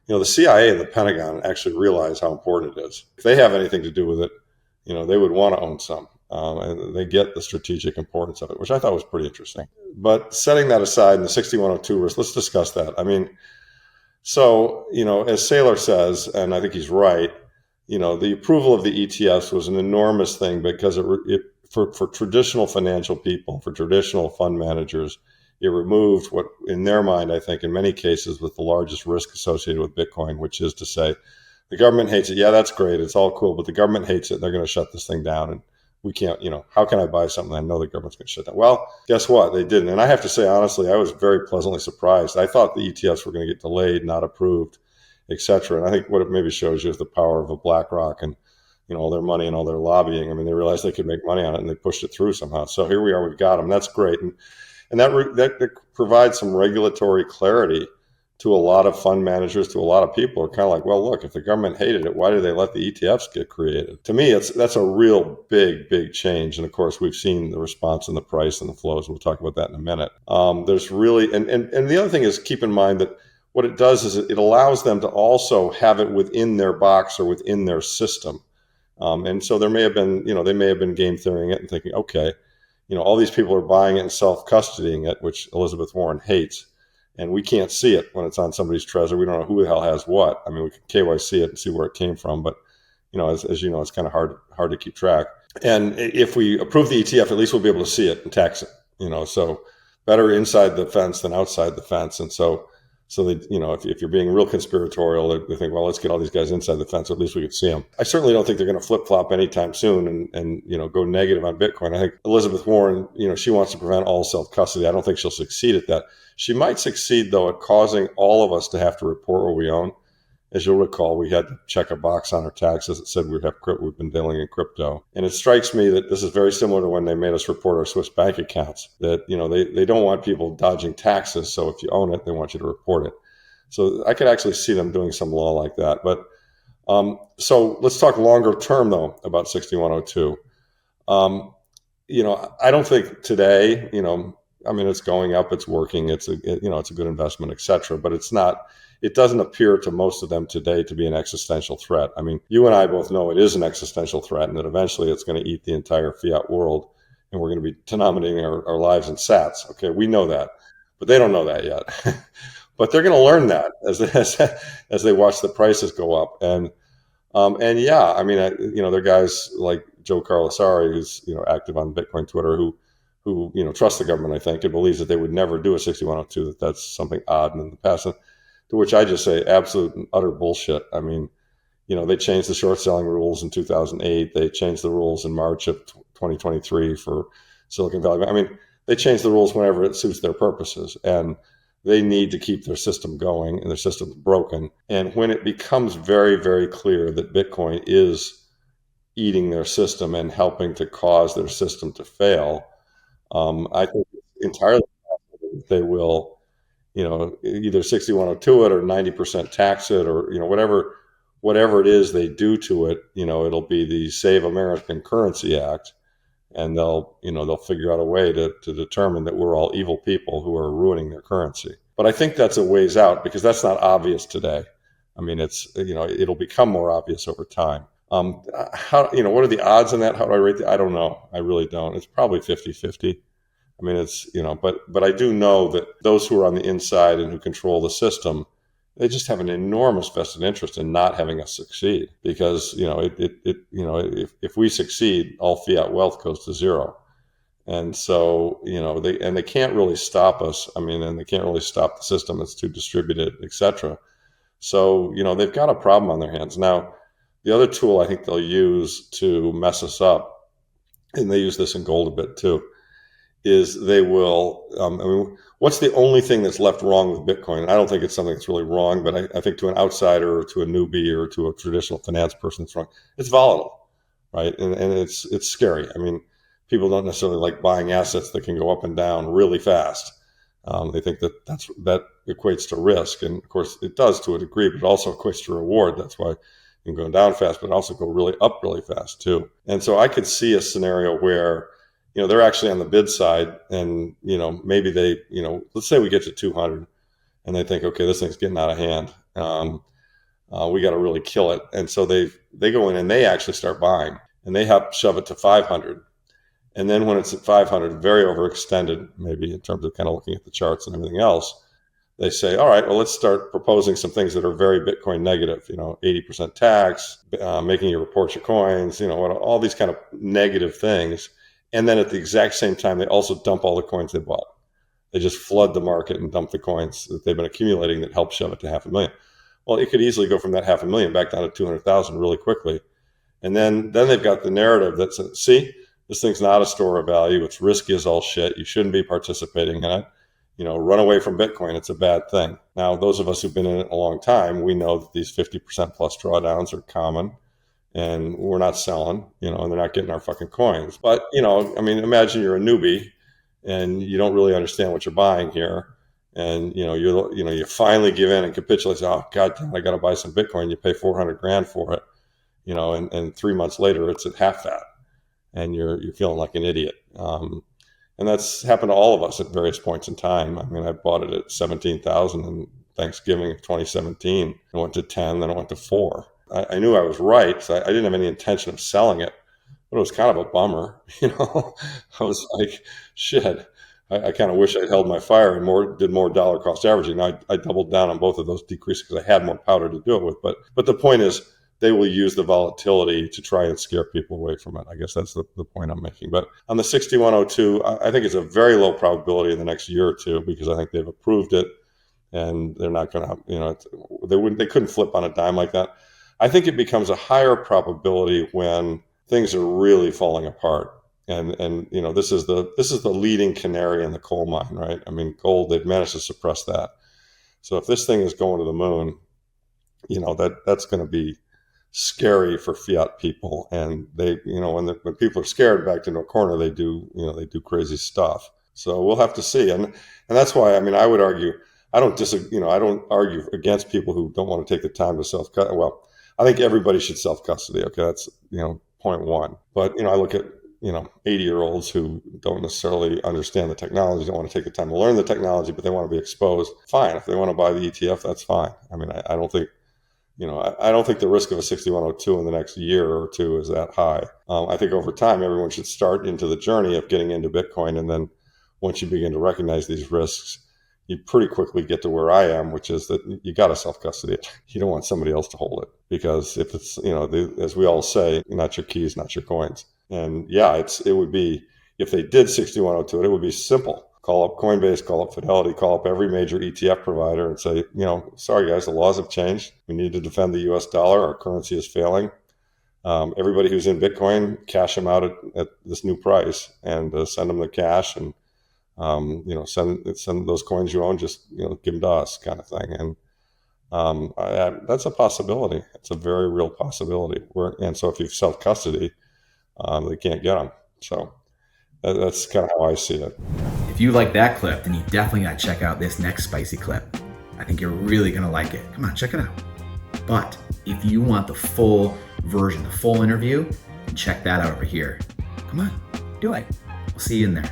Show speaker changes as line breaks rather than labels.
the CIA and the Pentagon actually realize how important it is. If they have anything to do with it, they would want to own some. And they get the strategic importance of it, which I thought was pretty interesting. But setting that aside in the 6102 risk, let's discuss that. I mean, so, as Saylor says, and I think he's right, the approval of the ETFs was an enormous thing because for traditional financial people, for traditional fund managers, it removed what, in their mind, I think, in many cases, was the largest risk associated with Bitcoin, which is to say, the government hates it. Yeah, that's great. It's all cool, but the government hates it. And they're going to shut this thing down. And we can't, how can I buy something I know the government's going to shut down? Well, guess what? They didn't. And I have to say, honestly, I was very pleasantly surprised. I thought the ETFs were going to get delayed, not approved, et cetera. And I think what it maybe shows you is the power of a BlackRock and, all their money and all their lobbying. I mean, they realized they could make money on it and they pushed it through somehow. So here we are, we've got them. That's great. And that provides some regulatory clarity to a lot of fund managers, to a lot of people who are kind of like, well, look, if the government hated it, why did they let the ETFs get created? To me, that's a real big change. And of course, we've seen the response and the price and the flows. We'll talk about that in a minute. There's really, and the other thing is, keep in mind that what it does is it allows them to also have it within their box or within their system. And so there may have been, they may have been game theorying it and thinking, okay, all these people are buying it and self-custodying it, which Elizabeth Warren hates. And we can't see it when it's on somebody's Trezor. We don't know who the hell has what. I mean, we can KYC it and see where it came from, but as you know, it's kind of hard to keep track. And if we approve the ETF, at least we'll be able to see it and tax it. So better inside the fence than outside the fence. And so they, if you're being real conspiratorial, they think, well, let's get all these guys inside the fence. At least we could see them. I certainly don't think they're going to flip flop anytime soon and go negative on Bitcoin. I think Elizabeth Warren, she wants to prevent all self custody. I don't think she'll succeed at that. She might succeed, though, at causing all of us to have to report what we own. As you'll recall, we had to check a box on our taxes that said we've been dealing in crypto. And it strikes me that this is very similar to when they made us report our Swiss bank accounts, that, they don't want people dodging taxes. So if you own it, they want you to report it. So I could actually see them doing some law like that. But so let's talk longer term, though, about 6102. I don't think today, it's going up, it's working, it's a good investment, et cetera, but it doesn't appear to most of them today to be an existential threat. I mean, you and I both know it is an existential threat and that eventually it's going to eat the entire fiat world and we're going to be denominating our lives in sats. Okay, we know that, but they don't know that yet. But they're going to learn that as they watch the prices go up. And yeah, I mean, there are guys like Joe Carlasari, who's, active on Bitcoin Twitter, who trusts the government, I think, and believes that they would never do a 6102, that's something odd in the past. And to which I just say absolute and utter bullshit. I mean, they changed the short selling rules in 2008. They changed the rules in March of 2023 for Silicon Valley. I mean, they change the rules whenever it suits their purposes. And they need to keep their system going, and their system's broken. And when it becomes very, very clear that Bitcoin is eating their system and helping to cause their system to fail, I think it's entirely possible that they will, either 6102 it or 90% tax it, or whatever it is they do to it. It'll be the Save American Currency Act, and they'll figure out a way to determine that we're all evil people who are ruining their currency. But I think that's a ways out because that's not obvious today. I mean, it'll become more obvious over time. What are the odds on that? How do I rate that? I don't know. I really don't. It's probably 50-50. I mean, but I do know that those who are on the inside and who control the system, they just have an enormous vested interest in not having us succeed because, if we succeed, all fiat wealth goes to zero. And so, they can't really stop us. I mean, and they can't really stop the system. It's too distributed, et cetera. So, they've got a problem on their hands. Now, the other tool I think they'll use to mess us up, and they use this in gold a bit too, is they will, what's the only thing that's left wrong with Bitcoin? And I don't think it's something that's really wrong, but I think to an outsider or to a newbie or to a traditional finance person, it's wrong. It's volatile, right? And it's scary. I mean, people don't necessarily like buying assets that can go up and down really fast. They think that equates to risk. And of course it does to a degree, but it also equates to reward. That's why you can go down fast, but also go really up really fast too. And so I could see a scenario where, they're actually on the bid side and, maybe they, let's say we get to 200 and they think, okay, this thing's getting out of hand. We got to really kill it. And so they go in and they actually start buying, and they have shove it to 500. And then when it's at 500, very overextended, maybe in terms of kind of looking at the charts and everything else, they say, all right, well, let's start proposing some things that are very Bitcoin negative, 80% tax, making you report your coins, all these kind of negative things. And then at the exact same time, they also dump all the coins they bought. They just flood the market and dump the coins that they've been accumulating that help shove it to 500,000. Well, it could easily go from that 500,000 back down to 200,000 really quickly. And then they've got the narrative that says, see, this thing's not a store of value. Its risk is all shit. You shouldn't be participating in it. Run away from Bitcoin. It's a bad thing. Now, those of us who've been in it a long time, we know that these 50% plus drawdowns are common, and we're not selling, and they're not getting our fucking coins. But, imagine you're a newbie and you don't really understand what you're buying here. And, you finally give in and capitulate. Say, oh, God damn, I got to buy some Bitcoin. You pay 400 grand for it, and 3 months later, it's at half that. And you're feeling like an idiot. And that's happened to all of us at various points in time. I bought it at 17,000 in Thanksgiving of 2017. I went to 10, then I went to 4. I knew I was right, so I didn't have any intention of selling it, but it was kind of a bummer. I was like, shit. I kind of wish I'd held my fire and did more dollar cost averaging. I doubled down on both of those decreases because I had more powder to do it with. But the point is, they will use the volatility to try and scare people away from it. I guess that's the point I'm making. But on the 6102, I think it's a very low probability in the next year or two, because I think they've approved it, and they're not going to, they couldn't flip on a dime like that. I think it becomes a higher probability when things are really falling apart. And this is the leading canary in the coal mine, right? Gold, they've managed to suppress that. So if this thing is going to the moon, that's going to be scary for fiat people. And they, when people are scared backed into a corner, they do crazy stuff. So we'll have to see. And that's why, I would argue, I don't argue against people who don't want to take the time to self-custody. Well, I think everybody should self-custody. Okay. That's, point one. But, I look at, 80-year-olds who don't necessarily understand the technology, don't want to take the time to learn the technology, but they want to be exposed. Fine. If they want to buy the ETF, that's fine. I don't think, I don't think the risk of a 6102 in the next year or two is that high. I think over time, everyone should start into the journey of getting into Bitcoin. And then once you begin to recognize these risks, you pretty quickly get to where I am, which is that you got to self-custody it. You don't want somebody else to hold it, because if it's, as we all say, not your keys, not your coins. And yeah, it would be, if they did 6102, it would be simple. Call up Coinbase, call up Fidelity, call up every major ETF provider and say, sorry guys, the laws have changed. We need to defend the US dollar. Our currency is failing. Everybody who's in Bitcoin, cash them out at this new price, and send them the cash, and send those coins you own, just give them to us, kind of thing. And that's a possibility. It's a very real possibility. And so if you self-custody, they can't get them. So that's kind of how I see it.
If you like that clip, then you definitely got to check out this next spicy clip. I think you're really going to like it. Come on, check it out. But if you want the full version, the full interview, check that out over here. Come on, do it. We'll see you in there.